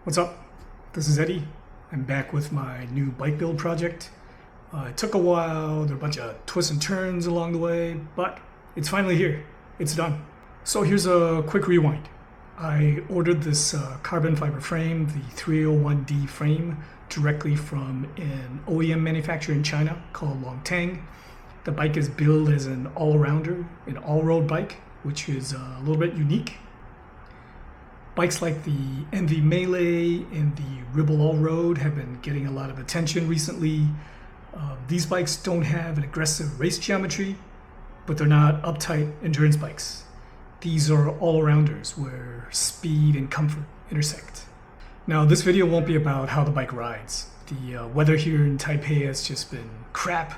What's up? This is Eddie. I'm back with my new bike build project. It took a while, there were a bunch of twists and turns along the way, but it's finally here. It's done. So here's a quick rewind. I ordered this carbon fiber frame, the 301-D frame, directly from an OEM manufacturer in China called Longteng. The bike is billed as an all-rounder, an all-road bike, which is a little bit unique. Bikes like the MV Melee and the Ribble All-Road have been getting a lot of attention recently. These bikes don't have an aggressive race geometry, but they're not uptight endurance bikes. These are all-arounders where speed and comfort intersect. Now, this video won't be about how the bike rides. The weather here in Taipei has just been crap.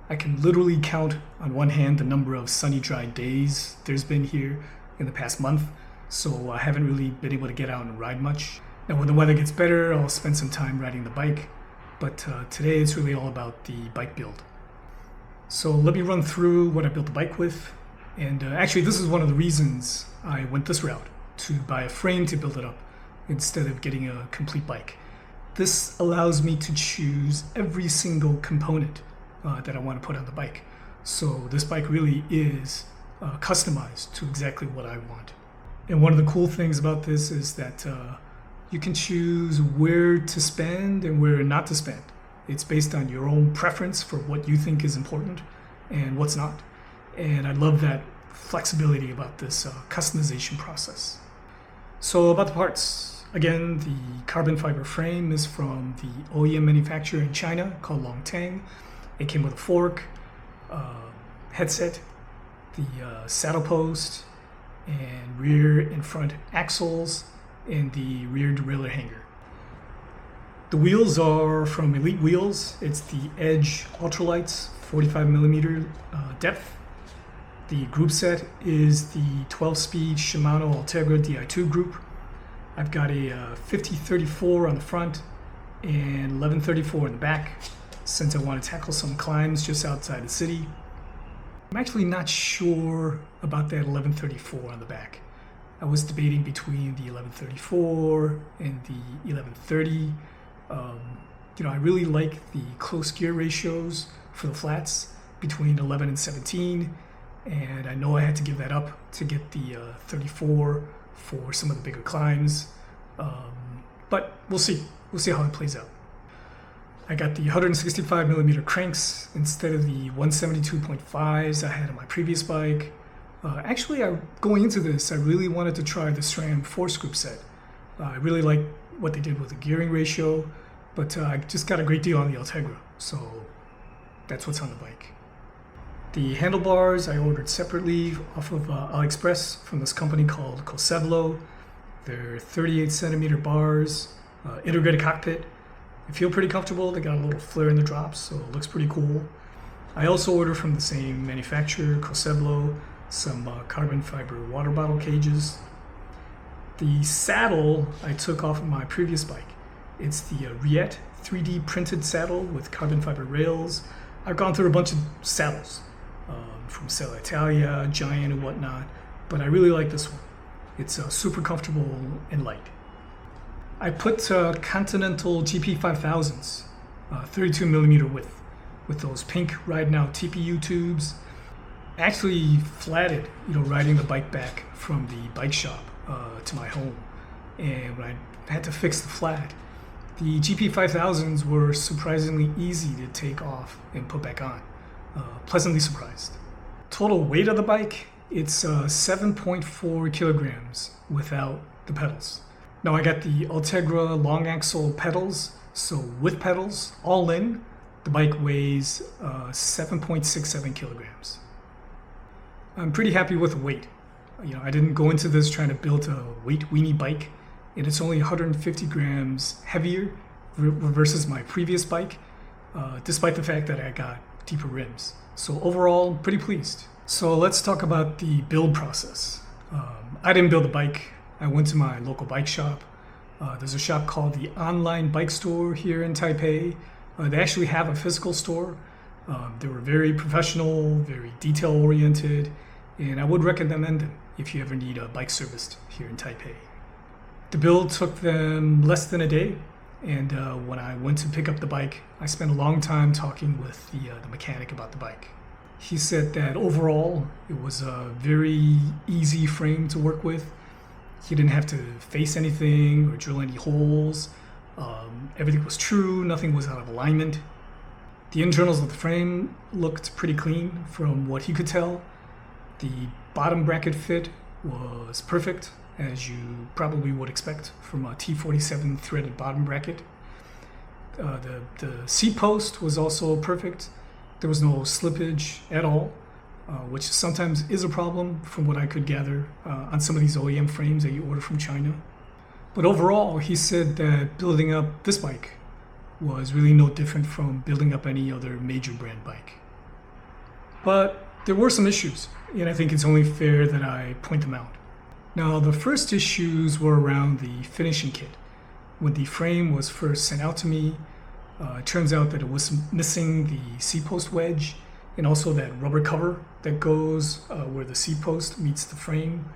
I can literally count on one hand the number of sunny, dry days there's been here in the past month. So I haven't really been able to get out and ride much. Now when the weather gets better, I'll spend some time riding the bike. But today it's really all about the bike build. So let me run through what I built the bike with. And actually this is one of the reasons I went this route, to buy a frame to build it up instead of getting a complete bike. This allows me to choose every single component that I want to put on the bike. So this bike really is customized to exactly what I want. And one of the cool things about this is that you can choose where to spend and where not to spend. It's based on your own preference for what you think is important and what's not. And I love that flexibility about this customization process. So about the parts. Again, the carbon fiber frame is from the OEM manufacturer in China called Longteng. It came with a fork, headset, the saddle post, and rear and front axles, and the rear derailleur hanger. The wheels are from Elitewheels. It's the Edge Ultralights, 45mm depth. The group set is the 12-speed Shimano Ultegra Di2 group. I've got a 50-34 on the front and 11-34 in the back, since I want to tackle some climbs just outside the city. I'm actually not sure about that 11-34 on the back. I was debating between the 11-34 and the 11-30. I really like the close gear ratios for the flats between 11 and 17, and I know I had to give that up to get the 34 for some of the bigger climbs. But we'll see. We'll see how it plays out. I got the 165mm cranks instead of the 172.5s I had on my previous bike. Actually, going into this, I really wanted to try the SRAM force group set. I really like what they did with the gearing ratio, but I just got a great deal on the Ultegra, so that's what's on the bike. The handlebars I ordered separately off of AliExpress from this company called Cosevlo. They're 38cm bars, integrated cockpit. They feel pretty comfortable. They got a little flare in the drops, so it looks pretty cool. I also ordered from the same manufacturer, Cosevlo, some carbon fiber water bottle cages. The saddle I took off of my previous bike. It's the Riet 3D printed saddle with carbon fiber rails. I've gone through a bunch of saddles from Sella Italia, Giant, and whatnot, but I really like this one. It's super comfortable and light. I put Continental GP5000s, 32mm width, with those pink Ride Now TPU tubes. Actually flatted, riding the bike back from the bike shop to my home. And when I had to fix the flat, the GP5000s were surprisingly easy to take off and put back on. Pleasantly surprised. Total weight of the bike, it's 7.4 kilograms without the pedals. Now I got the Ultegra long axle pedals, so with pedals, all in, the bike weighs 7.67 kilograms. I'm pretty happy with the weight. I didn't go into this trying to build a weight weenie bike, and it's only 150 grams heavier versus my previous bike, despite the fact that I got deeper rims. So overall, pretty pleased. So let's talk about the build process. I didn't build the bike. I went to my local bike shop. There's a shop called the Online Bike Store here in Taipei. They actually have a physical store. They were very professional, very detail-oriented, and I would recommend them if you ever need a bike serviced here in Taipei. The build took them less than a day, and when I went to pick up the bike, I spent a long time talking with the mechanic about the bike. He said that overall it was a very easy frame to work with. He didn't have to face anything or drill any holes. Everything was true, nothing was out of alignment. The internals of the frame looked pretty clean from what he could tell. The bottom bracket fit was perfect, as you probably would expect from a T47 threaded bottom bracket. The seat post was also perfect. There was no slippage at all, which sometimes is a problem from what I could gather on some of these OEM frames that you order from China. But overall, he said that building up this bike was really no different from building up any other major brand bike. But there were some issues, and I think it's only fair that I point them out. Now, the first issues were around the finishing kit. When the frame was first sent out to me, it turns out that it was missing the seat post wedge and also that rubber cover that goes where the seat post meets the frame.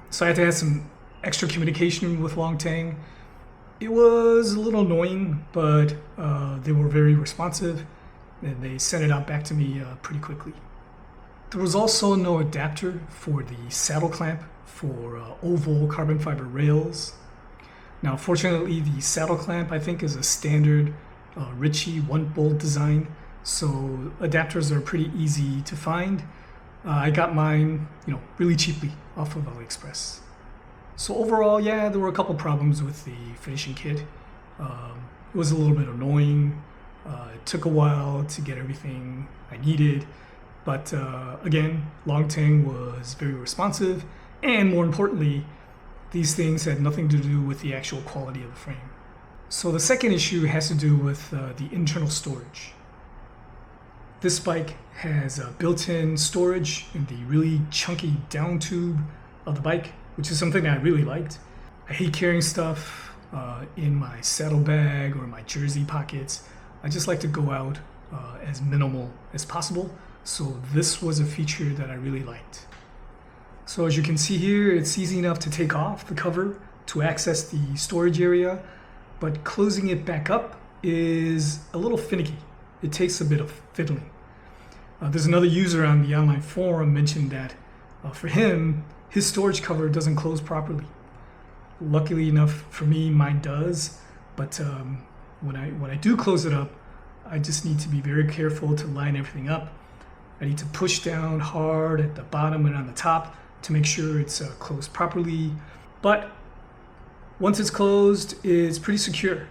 So I had to have some extra communication with Longteng. It was a little annoying, but they were very responsive and they sent it out back to me pretty quickly. There was also no adapter for the saddle clamp for oval carbon fiber rails. Now, fortunately, the saddle clamp I think is a standard Ritchie 1-bolt design, so adapters are pretty easy to find. I got mine, really cheaply off of AliExpress. So overall, yeah, there were a couple problems with the finishing kit. It was a little bit annoying. It took a while to get everything I needed, but again, Longteng was very responsive, and more importantly, these things had nothing to do with the actual quality of the frame. So the second issue has to do with the internal storage. This bike has built-in storage in the really chunky down tube of the bike, which is something that I really liked. I hate carrying stuff in my saddlebag or my jersey pockets. I just like to go out as minimal as possible, so this was a feature that I really liked. So as you can see here, it's easy enough to take off the cover to access the storage area, but closing it back up is a little finicky. It takes a bit of fiddling. There's another user on the online forum mentioned that for him, his storage cover doesn't close properly. Luckily enough for me, mine does, but when I do close it up, I just need to be very careful to line everything up. I need to push down hard at the bottom and on the top to make sure it's closed properly. But once it's closed, it's pretty secure.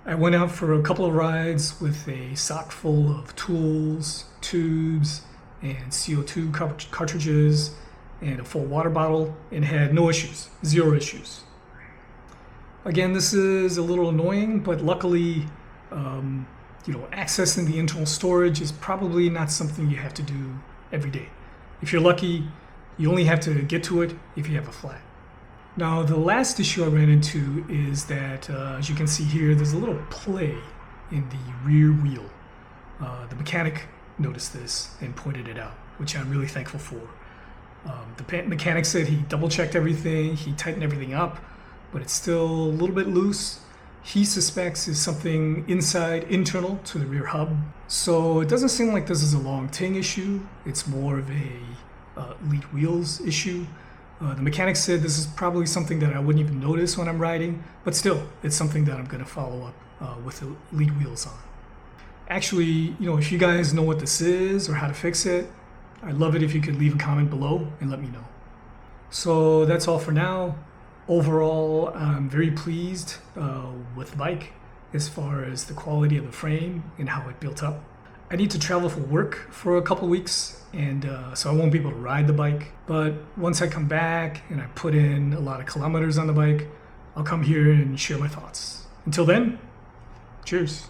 I went out for a couple of rides with a sock full of tools, tubes, and CO2 cartridges, and a full water bottle, and had no issues, 0 issues. Again, this is a little annoying, but luckily, accessing the internal storage is probably not something you have to do every day. If you're lucky, you only have to get to it if you have a flat. Now, the last issue I ran into is that, as you can see here, there's a little play in the rear wheel. The mechanic noticed this and pointed it out, which I'm really thankful for. The mechanic said he double-checked everything, he tightened everything up, but it's still a little bit loose. He suspects is something internal to the rear hub. So it doesn't seem like this is a Longteng issue. It's more of a Elitewheels issue. The mechanic said this is probably something that I wouldn't even notice when I'm riding, but still, it's something that I'm going to follow up with the Elitewheels on. Actually, if you guys know what this is or how to fix it, I'd love it if you could leave a comment below and let me know. So that's all for now. Overall, I'm very pleased with the bike as far as the quality of the frame and how it built up. I need to travel for work for a couple weeks, and so I won't be able to ride the bike. But once I come back and I put in a lot of kilometers on the bike, I'll come here and share my thoughts. Until then, cheers.